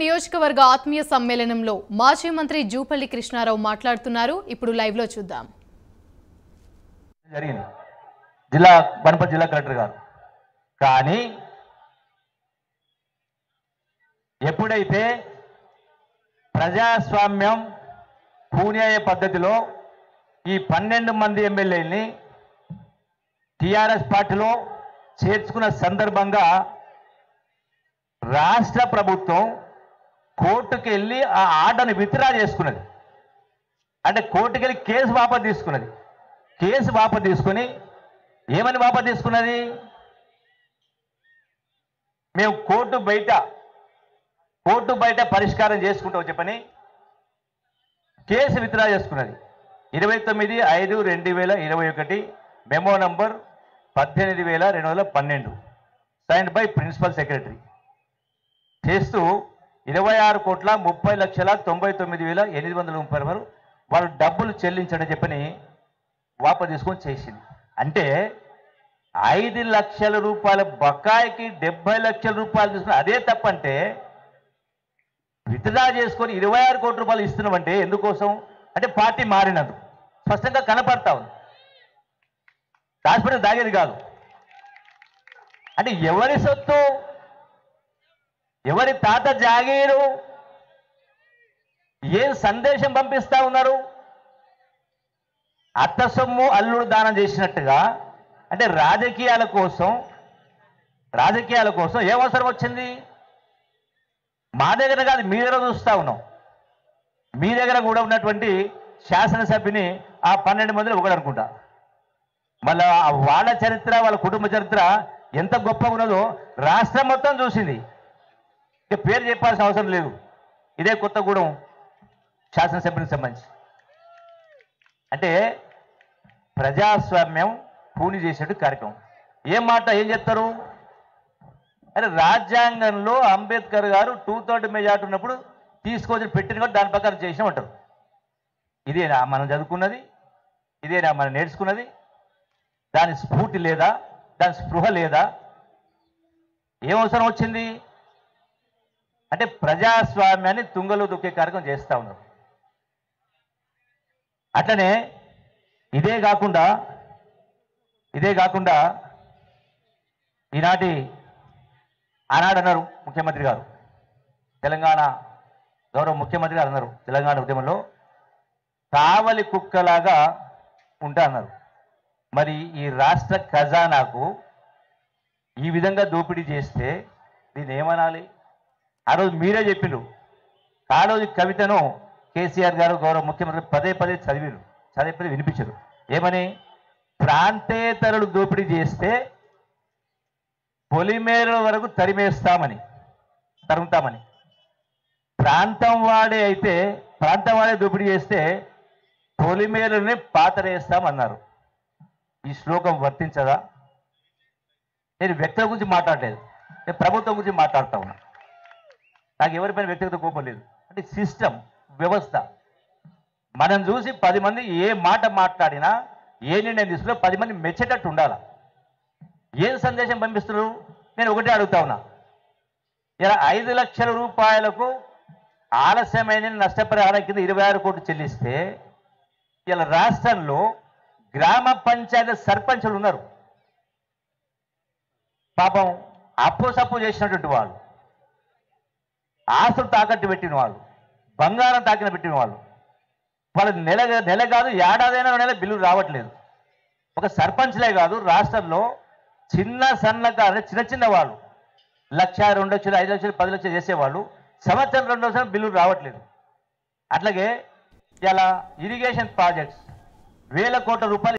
నియోజకవర్గ ఆత్మీయ సమ్మేళనంలో మాజీ మంత్రి జూపల్లి కృష్ణారావు మాట్లాడుతున్నారు. ఇప్పుడు లైవ్ లో చూద్దాం. జరిగింది జిల్లా వనపర్తి జిల్లా కలెక్టర్ గారు కానీ ఎప్పుడైతే ప్రజాస్వామ్యం పూణ్యాయ పద్ధతిలో ఈ 12 మంది ఎమ్మెల్యేలని టిఆర్ఎస్ పార్టీలో చేర్చుకున్న సందర్భంగా రాష్ట్ర ప్రభుత్వం కోర్టుకు వెళ్ళి ఆ ఆర్డర్ని విత్డ్రా చేసుకున్నది. అంటే కోర్టుకు వెళ్ళి కేసు వాపసు తీసుకున్నది. కేసు వాపసు తీసుకుని ఏమని వాపసు తీసుకున్నది? మేము కోర్టు బయట పరిష్కారం చేసుకుంటాం చెప్పని కేసు విత్డ్రా చేసుకున్నది. 29/5/2021 memo number 18,212 signed by principal secretary చేస్తూ 26,30,99,830 వాళ్ళు డబ్బులు చెల్లించడం చెప్పని వాపసు తీసుకొని చేసింది. అంటే 5 లక్షల రూపాయల బకాయికి 70 లక్షల రూపాయలు తీసుకుని అదే తప్పంటే విత్డ్రా చేసుకొని 26 కోట్ల రూపాయలు ఇస్తున్నామంటే ఎందుకోసం? అంటే పార్టీ మారినందుకు స్పష్టంగా కనపడతా ఉంది. రాష్ట్రపతి దాగేది కాదు. అంటే ఎవరి సొత్తు, ఎవరి తాత జాగీరు, ఏం సందేశం పంపిస్తా ఉన్నారు? అత్త సొమ్ము అల్లుడు దానం చేసినట్టుగా. అంటే రాజకీయాల కోసం ఏం అవసరం వచ్చింది? మా దగ్గర కాదు, మీ దగ్గర చూస్తా ఉన్నాం. మీ దగ్గర కూడా ఉన్నటువంటి శాసనసభ్యుని ఆ 12 మందిలో ఒకడు అనుకుంటా. మళ్ళా వాళ్ళ చరిత్ర, వాళ్ళ కుటుంబ చరిత్ర ఎంత గొప్పగా ఉన్నదో రాష్ట్రం మొత్తం చూసింది. ఇక పేరు చెప్పాల్సిన అవసరం లేదు. ఇదే కొత్తగూడెం శాసనసభ్యునికి సంబంధించి. అంటే ప్రజాస్వామ్యం పూని చేసేట్టు కార్యక్రమం. ఏం చెప్తారు? అంటే రాజ్యాంగంలో అంబేద్కర్ గారు 2/3 మెజార్టీ ఉన్నప్పుడు తీసుకొని పెట్టిన కూడా దాని ప్రకారం చేసినామంటారు. ఇదేనా మనం చదువుకున్నది? ఇదేనా మనం నేర్చుకున్నది? దాని స్ఫూర్తి లేదా? దాని స్పృహ లేదా? ఏం అవసరం వచ్చింది? అంటే ప్రజాస్వామ్యాన్ని తుంగలో దొక్కే కార్యక్రమం చేస్తూ ఉన్నారు. అట్లనే ఇదే కాకుండా ఆనాడు అన్నారు ముఖ్యమంత్రి గారు, తెలంగాణ గౌరవ ముఖ్యమంత్రి గారు అన్నారు, తెలంగాణ ఉద్యమంలో కావలి కుక్కలాగా ఉంటా అన్నారు. మరి ఈ రాష్ట్ర ఖజానాకు ఈ విధంగా దోపిడీ చేస్తే దీన్ని ఏమనాలి? ఆ రోజు మీరే చెప్పిండ్రు. ఆ రోజు కవితను కేసీఆర్ గారు గౌరవ ముఖ్యమంత్రి పదే చదివి వినిపించారు. ఏమని? ప్రాంతేతరులు దోపిడీ చేస్తే పొలిమేర వరకు తరుముతామని, ప్రాంతం వాడే దోపిడీ చేస్తే పొలిమేరని పాతరేస్తామన్నారు. ఈ శ్లోకం వర్తించదా? నేను వ్యక్తుల గురించి మాట్లాడలేదు, నేను ప్రభుత్వం గురించి మాట్లాడుతూ ఉన్నా. నాకు ఎవరిపైన వ్యక్తిగత కోపం లేదు. అంటే సిస్టమ్, వ్యవస్థ మనం చూసి 10 మంది ఏ మాట మాట్లాడినా, ఏ నిర్ణయం తీసుకున్నా 10 మంది మెచ్చేటట్టు ఉండాలి. ఏం సందేశం పంపిస్తున్నారు? నేను ఒకటే అడుగుతా ఉన్నా. ఇలా 5 లక్షల రూపాయలకు ఆలస్యమైన నష్టపరిహారం కింద 26 కోట్లు చెల్లిస్తే ఇలా రాష్ట్రంలో గ్రామ పంచాయతీ సర్పంచులు ఉన్నారు. పాపం అప్పు చేసినటువంటి వాళ్ళు, ఆస్తులు తాకట్టు పెట్టిన వాళ్ళు, బంగారం తాకిన పెట్టిన వాళ్ళు నెల కాదు ఏడాదైనా నెల బిల్లులు రావట్లేదు. ఒక సర్పంచ్లే కాదు, రాష్ట్రంలో చిన్న వాళ్ళు 1,00,000, 2,00,000, 5,00,000, 10 లక్షలు చేసేవాళ్ళు సంవత్సరం 2 సంవత్సరం బిల్లులు రావట్లేదు. అట్లాగే ఇలా ఇరిగేషన్ ప్రాజెక్ట్స్ 1,000 కోట్ల రూపాయలు